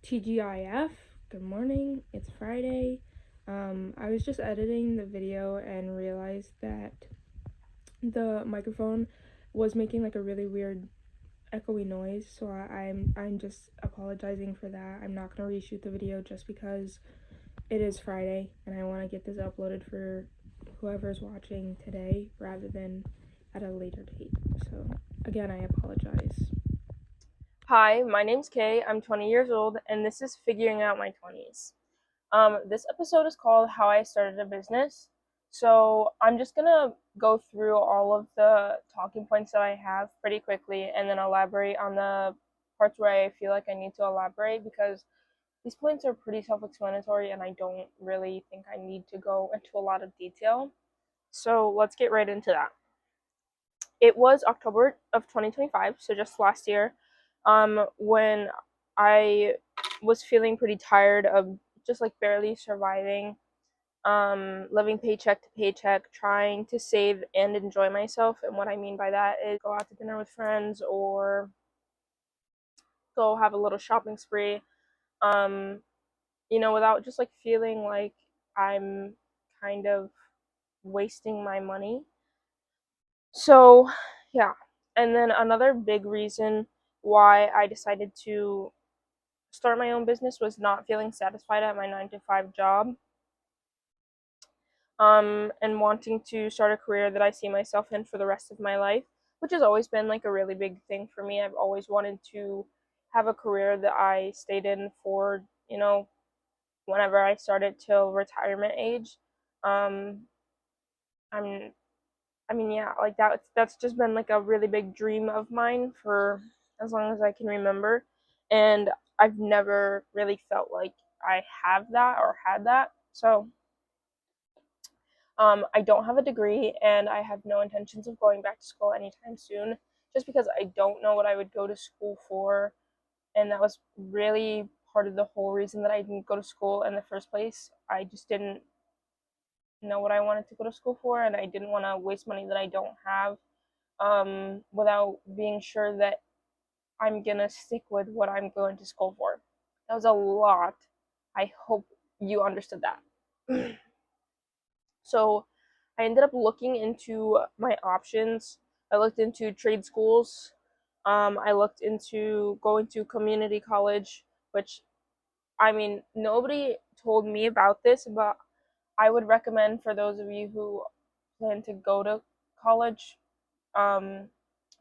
TGIF, good morning, it's Friday. I was just editing the video and realized that the microphone was making like a really weird echoey noise, so I'm just apologizing for that. I'm not gonna reshoot the video just because it is Friday and I want to get this uploaded for whoever's watching today rather than at a later date. So again, I apologize. Hi, my name's Kay. I'm 20 years old, and this is Figuring Out My 20s. This episode is called How I Started a Business. So I'm just gonna go through all of the talking points that I have pretty quickly and then elaborate on the parts where I feel like I need to elaborate because these points are pretty self-explanatory and I don't really think I need to go into a lot of detail. So let's get right into that. It was October of 2025, so just last year, when I was feeling pretty tired of just like barely surviving, living paycheck to paycheck, trying to save and enjoy myself. And what I mean by that is go out to dinner with friends or go have a little shopping spree, um, without just like feeling like I'm kind of wasting my money. So, yeah. And then another big reason why I decided to start my own business was not feeling satisfied at my 9 to 5 job, and wanting to start a career that I see myself in for the rest of my life, which has always been like a really big thing for me. I've always wanted to have a career that I stayed in for, whenever I started till retirement age. Um, I'm yeah, like that's just been like a really big dream of mine for as long as I can remember. And I've never really felt like I have that or had that. So, I don't have a degree and I have no intentions of going back to school anytime soon, just because I don't know what I would go to school for. And that was really part of the whole reason that I didn't go to school in the first place. I just didn't know what I wanted to go to school for, and I didn't want to waste money that I don't have, without being sure that I'm gonna stick with what I'm going to school for. That was a lot. I hope you understood that. So I ended up looking into my options. I looked into trade schools. I looked into going to community college, which, I mean, nobody told me about this, but I would recommend for those of you who plan to go to college, um,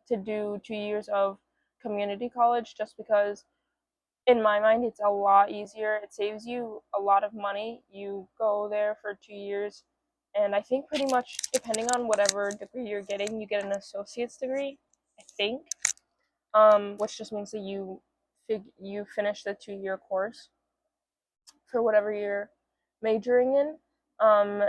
to do 2 years of community college, just because in my mind it's a lot easier. It saves you a lot of money. You go there for 2 years, and I think pretty much depending on whatever degree you're getting, you get an associate's degree, I think, which just means that you finish the 2 year course for whatever you're majoring in. Um,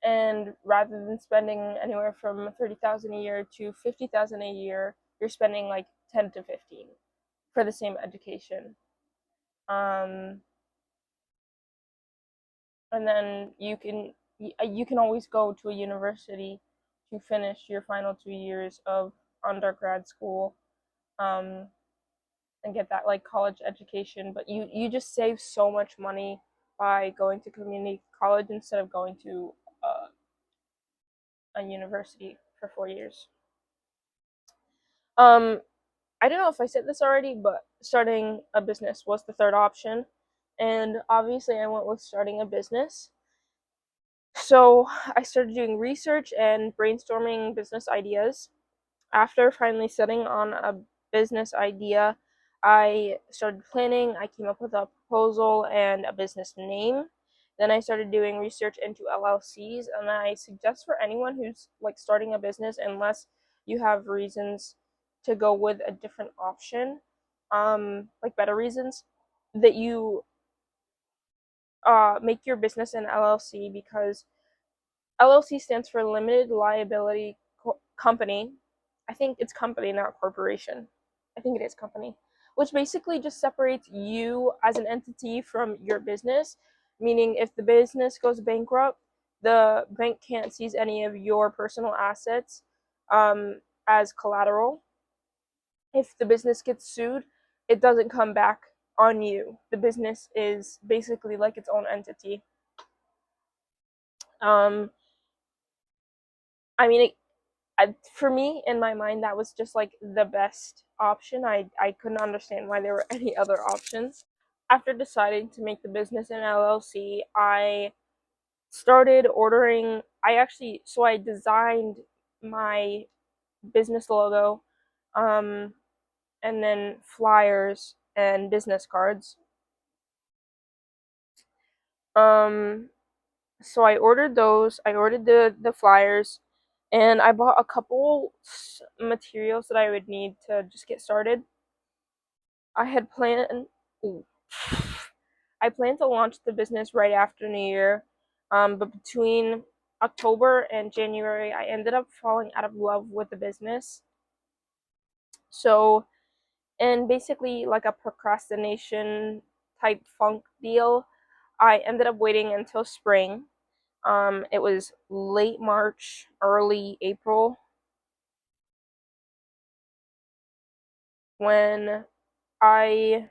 and rather than spending anywhere from 30,000 a year to 50,000 a year, you're spending like 10 to 15 for the same education. Um, and then you can always go to a university to finish your final 2 years of undergrad school, um, and get that like college education. But you just save so much money by going to community college instead of going to a university for 4 years. Um, I don't know if I said this already, but starting a business was the third option, and obviously I went with starting a business. So I started doing research and brainstorming business ideas. After finally setting on a business idea, I started planning. I came up with a proposal and a business name. Then I started doing research into LLCs, and I suggest for anyone who's like starting a business, unless you have reasons to go with a different option, like better reasons, that you make your business an LLC, because LLC stands for Limited Liability Company. I think it's company, not corporation. I think it is company, which basically just separates you as an entity from your business. Meaning, if the business goes bankrupt, the bank can't seize any of your personal assets, as collateral. If the business gets sued, it doesn't come back on you. The business is basically like its own entity. I mean, for me, in my mind, that was just like the best option. I couldn't understand why there were any other options. After deciding to make the business an LLC, I started ordering. I designed my business logo, um, and then flyers and business cards. Um, so I ordered those. I ordered the flyers, and I bought a couple materials that I would need to just get started. I had planned. Ooh. I planned to launch the business right after New Year, but between October and January, I ended up falling out of love with the business. So, and basically like a procrastination type funk deal, I ended up waiting until spring. It was late March, early April when I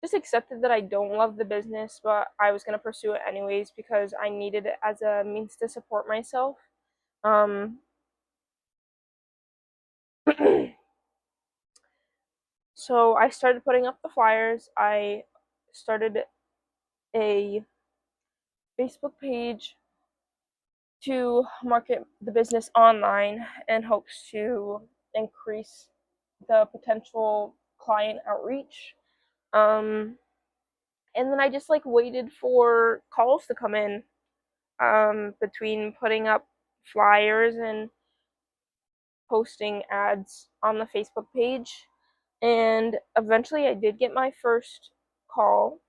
just accepted that I don't love the business, but I was going to pursue it anyways because I needed it as a means to support myself. Um, so I started putting up the flyers. I started a Facebook page to market the business online in hopes to increase the potential client outreach. Um, and then I just like waited for calls to come in, between putting up flyers and posting ads on the Facebook page. And eventually I did get my first call,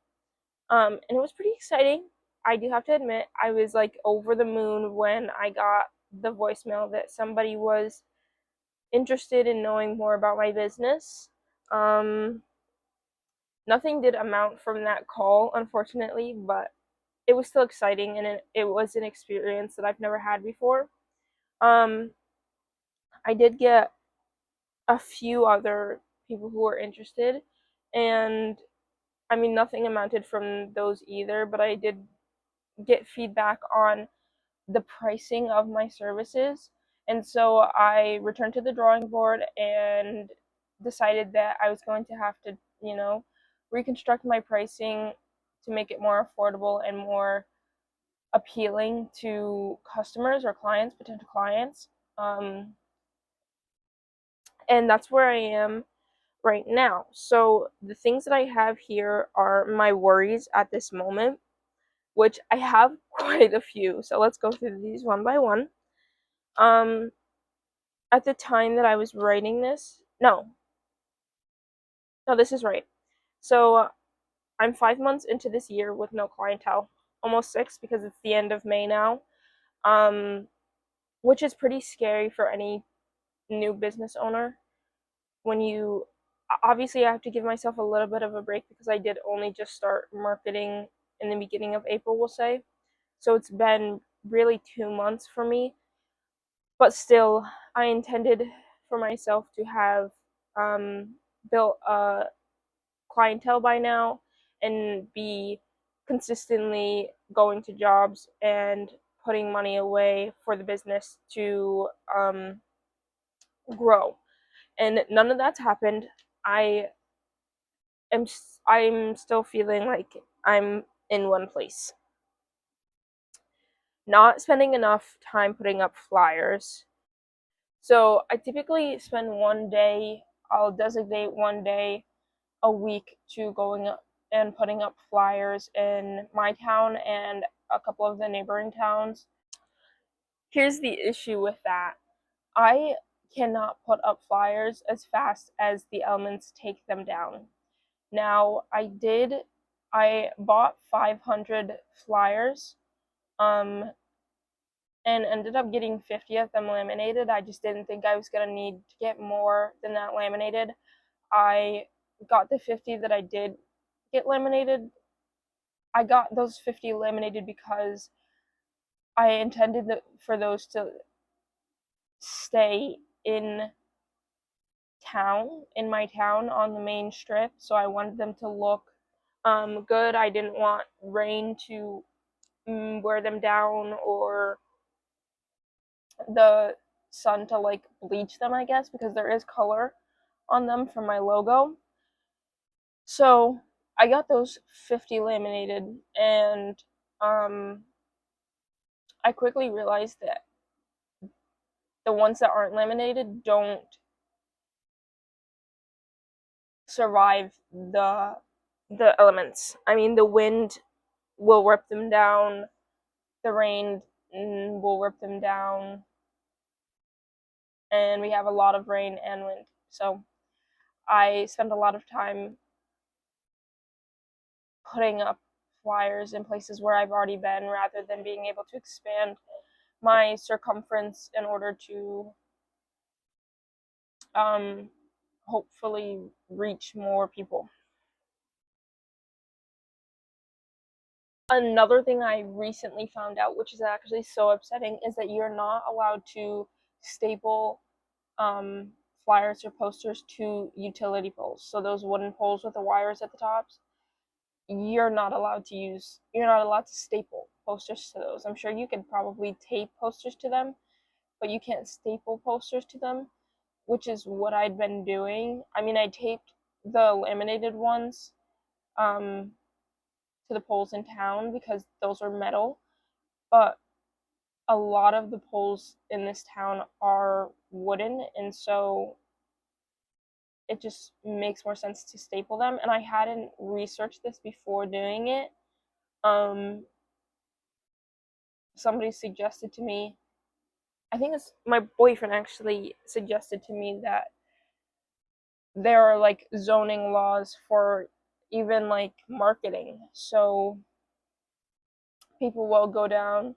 and it was pretty exciting. I do have to admit, I was like over the moon when I got the voicemail that somebody was interested in knowing more about my business. Um, Nothing did amount from that call, unfortunately, but it was still exciting and it was an experience that I've never had before. Um, I did get a few other people who were interested, and I mean, nothing amounted from those either, but I did get feedback on the pricing of my services. And so I returned to the drawing board and decided that I was going to have to, reconstruct my pricing to make it more affordable and more appealing to customers or clients, potential clients. Um, and that's where I am right now. So the things that I have here are my worries at this moment, which I have quite a few. So let's go through these one by one. Um, at the time that I was writing this, no, this is right. So I'm 5 months into this year with no clientele, almost 6 because it's the end of May now, um, which is pretty scary for any new business owner. When you obviously, I have to give myself a little bit of a break because I did only just start marketing in the beginning of April, we'll say. So it's been really 2 months for me, but still, I intended for myself to have built a clientele by now and be consistently going to jobs and putting money away for the business to grow. And none of that's happened. I am I'm still feeling like I'm in one place. Not spending enough time putting up flyers. So I typically spend one day, I'll designate one day a week to going up and putting up flyers in my town and a couple of the neighboring towns. Here's the issue with that. I cannot put up flyers as fast as the elements take them down. Now, I bought 500 flyers, um, and ended up getting 50 of them laminated. I just didn't think I was going to need to get more than that laminated. I got the 50 that I did get laminated. I got those 50 laminated because I intended for those to stay in town, in my town on the main strip, so I wanted them to look good. I didn't want rain to wear them down, or the sun to like bleach them, I guess, because there is color on them from my logo. So I got those 50 laminated, and I quickly realized that the ones that aren't laminated don't survive the elements. I mean, the wind will rip them down, the rain will rip them down, and we have a lot of rain and wind. So I spent a lot of time putting up flyers in places where I've already been, rather than being able to expand my circumference in order to hopefully reach more people. Another thing I recently found out, which is actually so upsetting, is that you're not allowed to staple flyers or posters to utility poles. So those wooden poles with the wires at the tops, you're not allowed to staple posters to those. I'm sure you could probably tape posters to them, but you can't staple posters to them, which is what I'd been doing. I mean, I taped the laminated ones to the poles in town because those are metal, but a lot of the poles in this town are wooden, and so it just makes more sense to staple them. And I hadn't researched this before doing it. Somebody suggested to me, I think it's my boyfriend actually suggested to me, that there are like zoning laws for even like marketing. So people will go down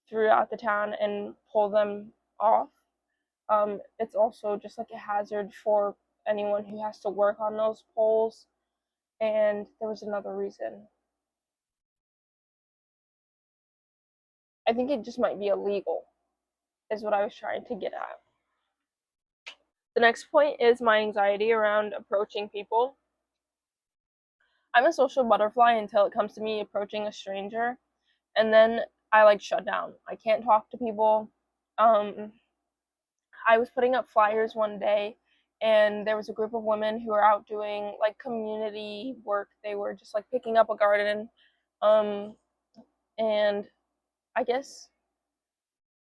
throughout the town and pull them off. It's also just like a hazard for anyone who has to work on those poles. And there was another reason. I think it just might be illegal, is what I was trying to get at. The next point is my anxiety around approaching people. I'm a social butterfly until it comes to me approaching a stranger, and then I like shut down. I can't talk to people. I was putting up flyers one day, and there was a group of women who were out doing like community work. They were just like picking up a garden, and I guess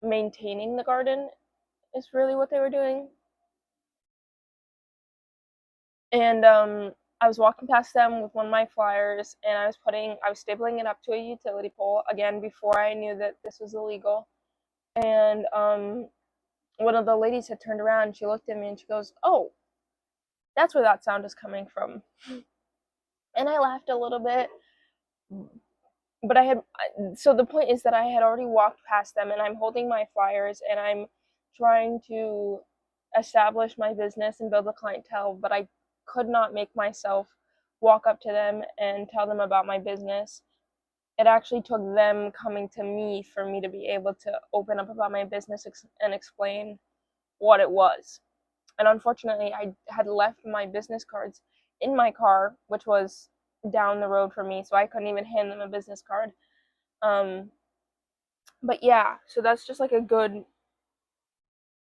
maintaining the garden is really what they were doing. And I was walking past them with one of my flyers, and I was stapling it up to a utility pole again before I knew that this was illegal. And one of the ladies had turned around, and she looked at me and she goes, "Oh, that's where that sound is coming from." And I laughed a little bit, but so the point is that I had already walked past them, and I'm holding my flyers, and I'm trying to establish my business and build a clientele, but I could not make myself walk up to them and tell them about my business. It actually took them coming to me for me to be able to open up about my business and explain what it was. And unfortunately, I had left my business cards in my car, which was down the road from me, so I couldn't even hand them a business card. But yeah, so that's just like a good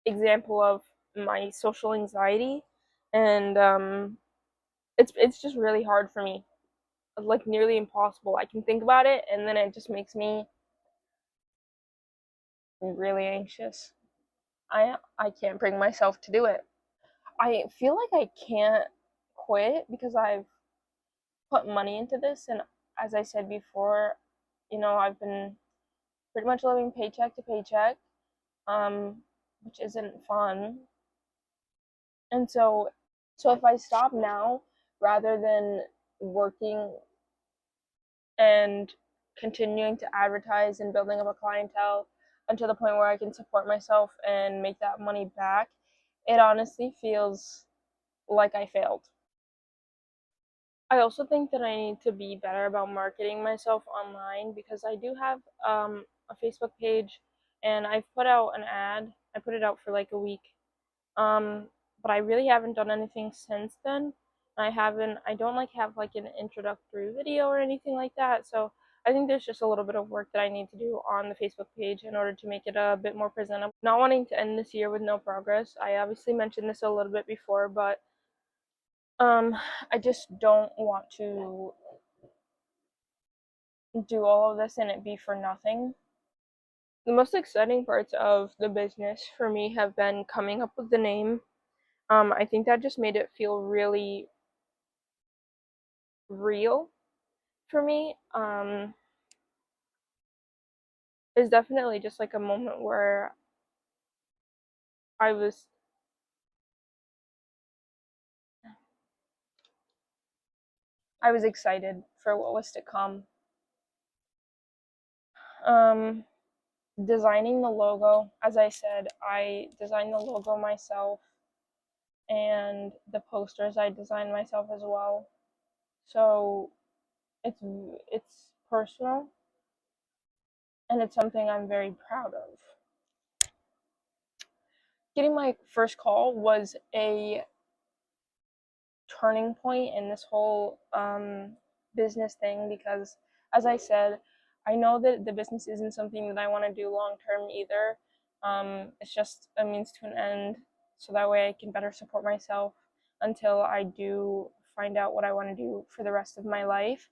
example of my social anxiety, and it's just really hard for me, like nearly impossible. I can think about it, and then it just makes me really anxious. I can't bring myself to do it. I feel like I can't quit because I've put money into this, and as I said before, I've been pretty much living paycheck to paycheck, which isn't fun. And so if I stop now, rather than working and continuing to advertise and building up a clientele until the point where I can support myself and make that money back, it honestly feels like I failed. I also think that I need to be better about marketing myself online, because I do have a Facebook page, and I've put out an ad. I put it out for like a week. Um, but I really haven't done anything since then. I don't like have like an introductory video or anything like that. So I think there's just a little bit of work that I need to do on the Facebook page in order to make it a bit more presentable. Not wanting to end this year with no progress. I obviously mentioned this a little bit before, but I just don't want to do all of this and it be for nothing. The most exciting parts of the business for me have been coming up with the name. I think that just made it feel really real for me. It's definitely just like a moment where I was I was excited for what was to come. Um, Designing the logo, as I said, I designed the logo myself, and the posters I designed myself as well. So it's personal, and it's something I'm very proud of. Getting my first call was a turning point in this whole business thing because, as I said, I know that the business isn't something that I want to do long term either. It's just a means to an end, so that way I can better support myself until I do find out what I want to do for the rest of my life.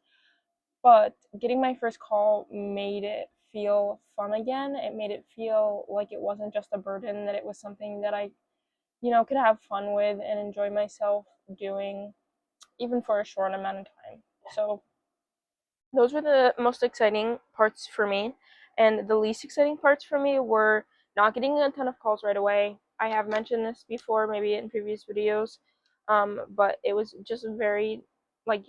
But getting my first call made it feel fun again. It made it feel like it wasn't just a burden, that it was something that I, could have fun with and enjoy myself doing, even for a short amount of time. So those were the most exciting parts for me. And the least exciting parts for me were not getting a ton of calls right away. I have mentioned this before, maybe in previous videos, but it was just very like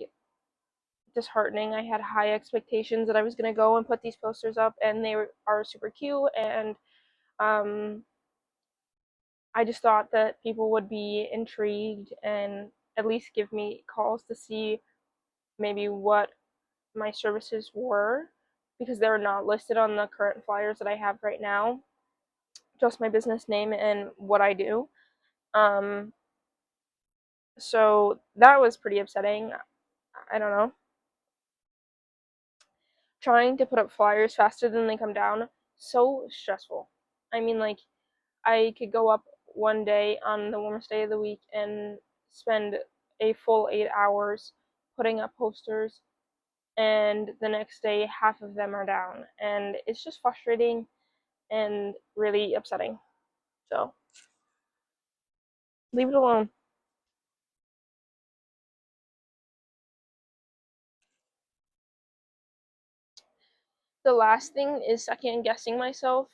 disheartening. I had high expectations that I was gonna go and put these posters up, and are super cute, and um, I just thought that people would be intrigued and at least give me calls to see maybe what my services were, because they're not listed on the current flyers that I have right now, just my business name and what I do. Um, so that was pretty upsetting. I don't know. Trying to put up flyers faster than they come down, so stressful. I mean, like, I could go up one day on the warmest day of the week and spend a full 8 hours putting up posters, and the next day half of them are down, and it's just frustrating and really upsetting. So leave it alone. The last thing is second guessing myself.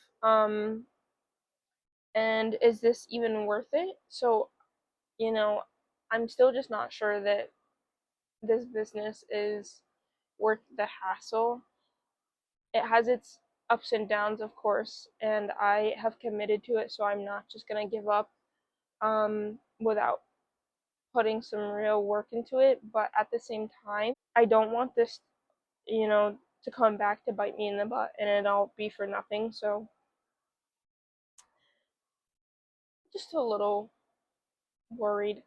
And is this even worth it? So, you know, I'm still just not sure that this business is worth the hassle. It has its ups and downs, of course, and I have committed to it, so I'm not just gonna give up without putting some real work into it. But at the same time, I don't want this, to come back to bite me in the butt and it all be for nothing. So just a little worried.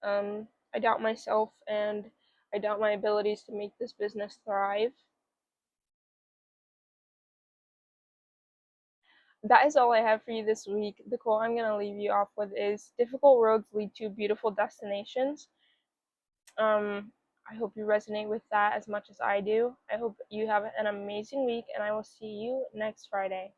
I doubt myself and I doubt my abilities to make this business thrive. That is all I have for you this week. The quote I'm going to leave you off with is, difficult roads lead to beautiful destinations. I hope you resonate with that as much as I do. I hope you have an amazing week, and I will see you next Friday.